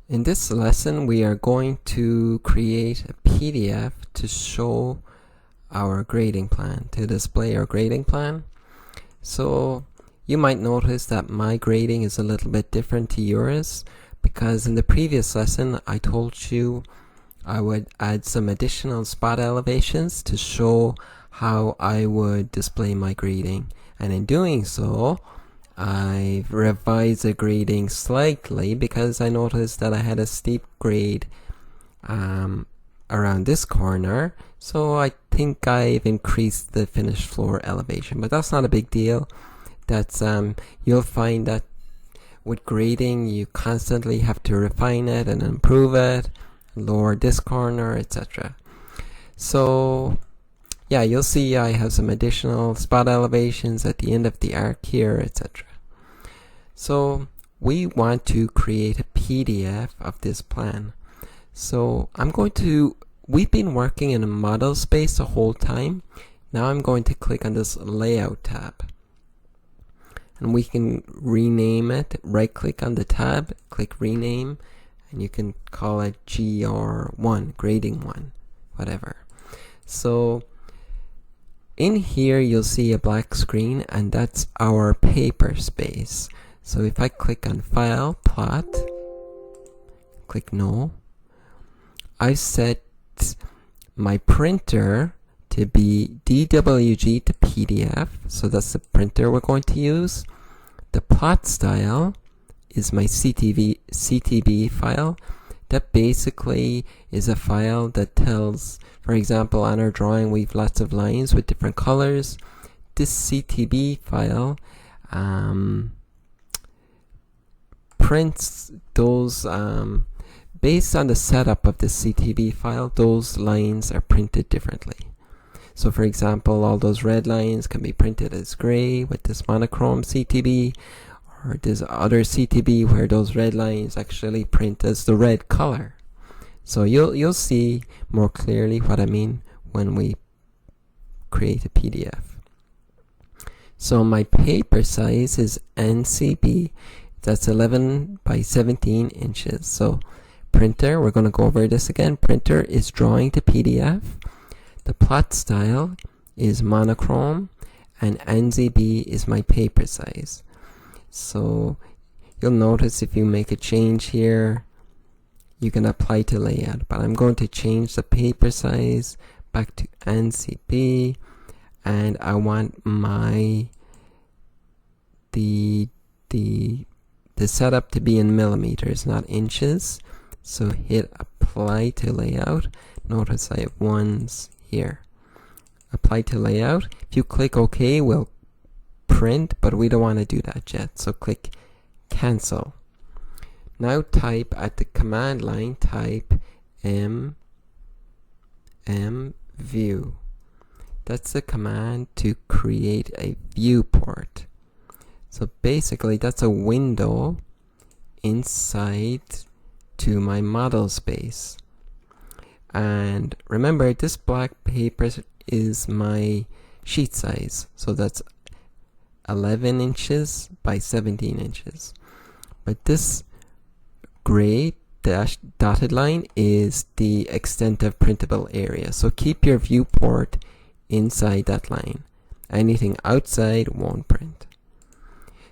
In this lesson, we are going to create a PDF to show our grading plan, to display our grading plan. So you might notice that my grading is a little bit different to yours, because in the previous lesson I told you I would add some additional spot elevations to show how I would display my grading, and in doing so I've revised the grading slightly because I noticed that I had a steep grade around this corner, so I think I've increased the finished floor elevation, but that's not a big deal. That's you'll find that with grading you constantly have to refine it and improve it, lower this corner, etc. So yeah, you'll see I have some additional spot elevations at the end of the arc here, etc. So we want to create a PDF of this plan. So we've been working in a model space the whole time. Now I'm going to click on this layout tab. And we can rename it. Right click on the tab, click rename, and you can call it GR1, grading 1, whatever. So in here you'll see a black screen, and that's our paper space. So if I click on File, Plot, click No, I've set my printer to be DWG to PDF, so that's the printer we're going to use. The plot style is my CTB file. That basically is a file that tells, for example, on our drawing we have lots of lines with different colors. This CTB file prints those, based on the setup of the CTB file, those lines are printed differently. So for example, all those red lines can be printed as gray with this monochrome CTB, or this other CTB where those red lines actually print as the red color. So you'll see more clearly what I mean when we create a PDF. So my paper size is NCB. That's 11 by 17 inches. So printer, we're going to go over this again. Printer is drawing to PDF. The plot style is monochrome, and NZB is my paper size. So you'll notice if you make a change here, you can apply to layout, but I'm going to change the paper size back to NCB, and I want the setup to be in millimeters, not inches. So hit apply to layout. Notice I have ones here. Apply to layout. If you click OK, we'll print, but we don't want to do that yet. So click cancel. Now type at the command line, type view. That's the command to create a viewport. So basically that's a window inside to my model space. And remember, this black paper is my sheet size, so that's 11 inches by 17 inches. But this gray dotted line is the extent of printable area, so keep your viewport inside that line. Anything outside won't print.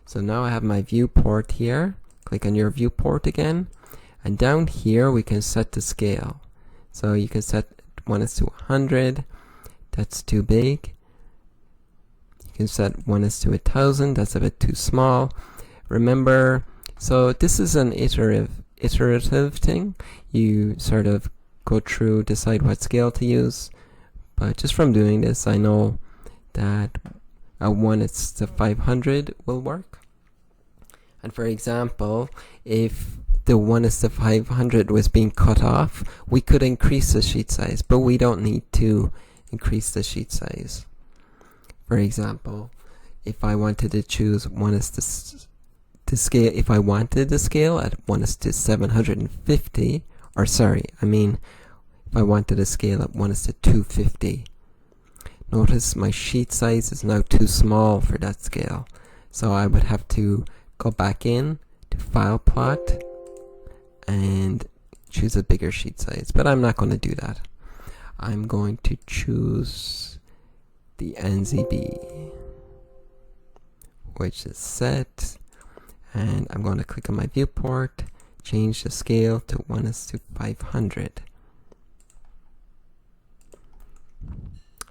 So now I have my viewport here. Click on your viewport again, and down here we can set the scale. So you can set 1:100, that's too big. You can set 1:1000, that's a bit too small. Remember, so this is an iterative thing. You sort of go through, decide what scale to use. But just from doing this, I know that a 1:500 will work. And for example, if the 1:500 was being cut off, we could increase the sheet size, but we don't need to increase the sheet size. For example, if I wanted to choose if I wanted the scale at 1:750, or sorry, if I wanted a scale at 1:250, notice my sheet size is now too small for that scale. So I would have to go back in to File, Plot, and choose a bigger sheet size, but I'm not going to do that. I'm going to choose the NZB, which is set, and I'm going to click on my viewport, change the scale to 1:500.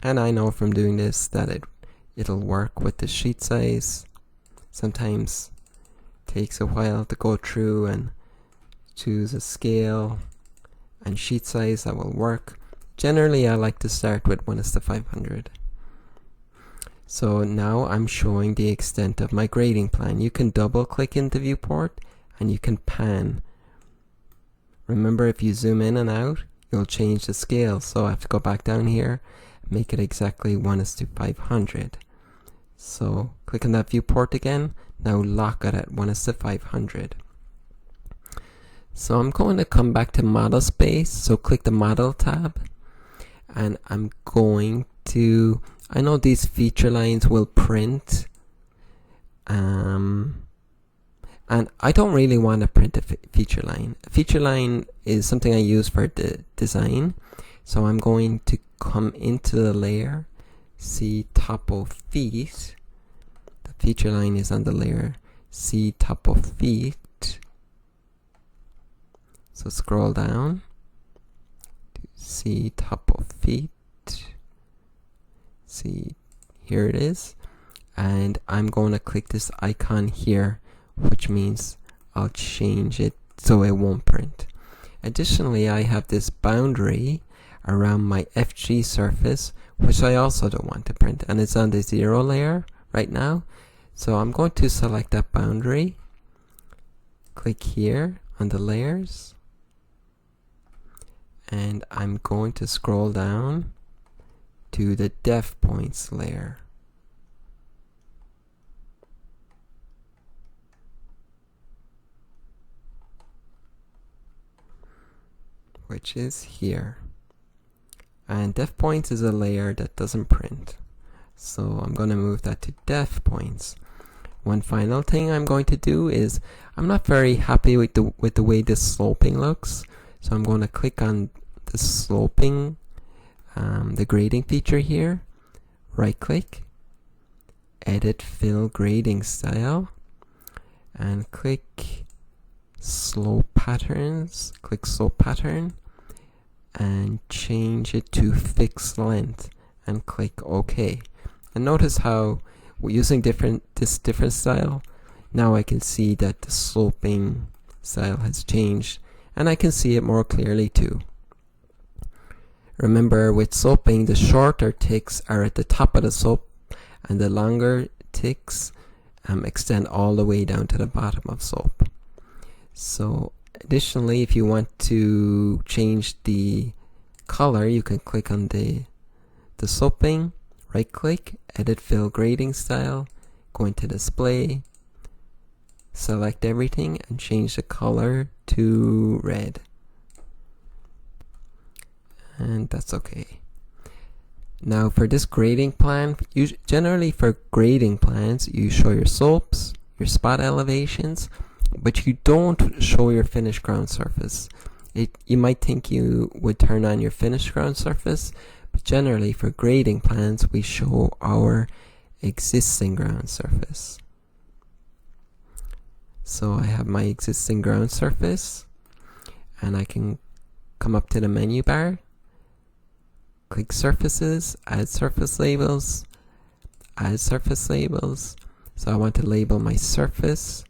And I know from doing this that it'll work with the sheet size. Sometimes it takes a while to go through and choose a scale and sheet size that will work. Generally, I like to start with 1:500. So now I'm showing the extent of my grading plan. You can double click into viewport and you can pan. Remember, if you zoom in and out, you'll change the scale. So I have to go back down here, make it exactly 1:500. So click on that viewport again. Now lock it at 1:500. So I'm going to come back to model space. So click the model tab, and I'm going to, I know these feature lines will print, and I don't really want to print a feature line. A feature line is something I use for the design. So I'm going to come into the layer, see topo feet. The feature line is on the layer, see topo feet. So scroll down to see topo feet. See, here it is. And I'm going to click this icon here, which means I'll change it so it won't print. Additionally, I have this boundary around my FG surface, which I also don't want to print, and it's on the 0 layer right now. So I'm going to select that boundary, click here on the layers, and I'm going to scroll down to the def points layer. Which is here. And def points is a layer that doesn't print. So I'm going to move that to def points. One final thing I'm going to do is, I'm not very happy with the way this sloping looks. So I'm going to click on the sloping, the grading feature here, right click, edit fill grading style, and click slope patterns, click slope pattern, and change it to fixed length, and click OK. And notice how using this different style, now I can see that the sloping style has changed, and I can see it more clearly too. Remember, with sloping, the shorter ticks are at the top of the slope, and the longer ticks extend all the way down to the bottom of slope. So additionally, if you want to change the color, you can click on the sloping, right click, edit fill grading style, go into display, select everything, and change the color to red. And that's okay. Now for this grading plan, generally for grading plans, you show your slopes, your spot elevations, but you don't show your finished ground surface. You might think you would turn on your finished ground surface, but generally for grading plans, we show our existing ground surface. So I have my existing ground surface, and I can come up to the menu bar, click surfaces, add surface labels, add surface labels. So I want to label my surface,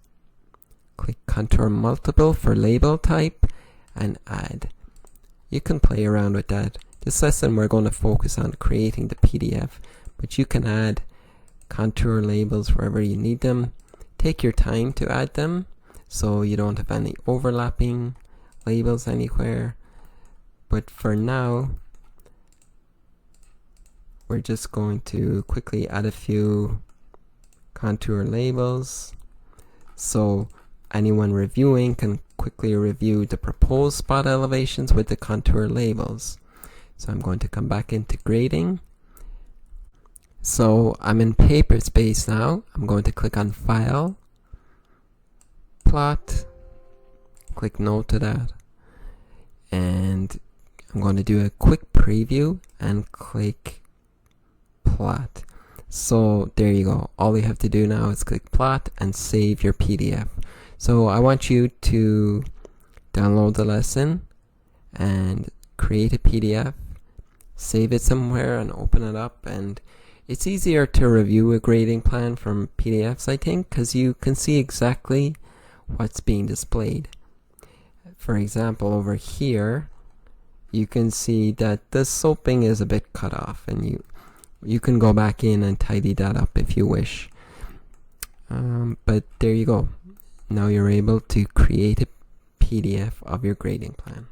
click contour multiple for label type, and add. You can play around with that. This lesson we're going to focus on creating the PDF, but you can add contour labels wherever you need them. Take your time to add them so you don't have any overlapping labels anywhere. But for now, we're just going to quickly add a few contour labels so anyone reviewing can quickly review the proposed spot elevations with the contour labels. So I'm going to come back into grading. So I'm in Paperspace now. I'm going to click on File, Plot, click no to that, and I'm going to do a quick preview and click plot. So there you go. All you have to do now is click plot and save your PDF. So I want you to download the lesson and create a PDF, save it somewhere and open it up. And it's easier to review a grading plan from PDFs, I think, because you can see exactly what's being displayed. For example, over here you can see that the sloping is a bit cut off, and you can go back in and tidy that up if you wish. But there you go. Now you're able to create a PDF of your grading plan.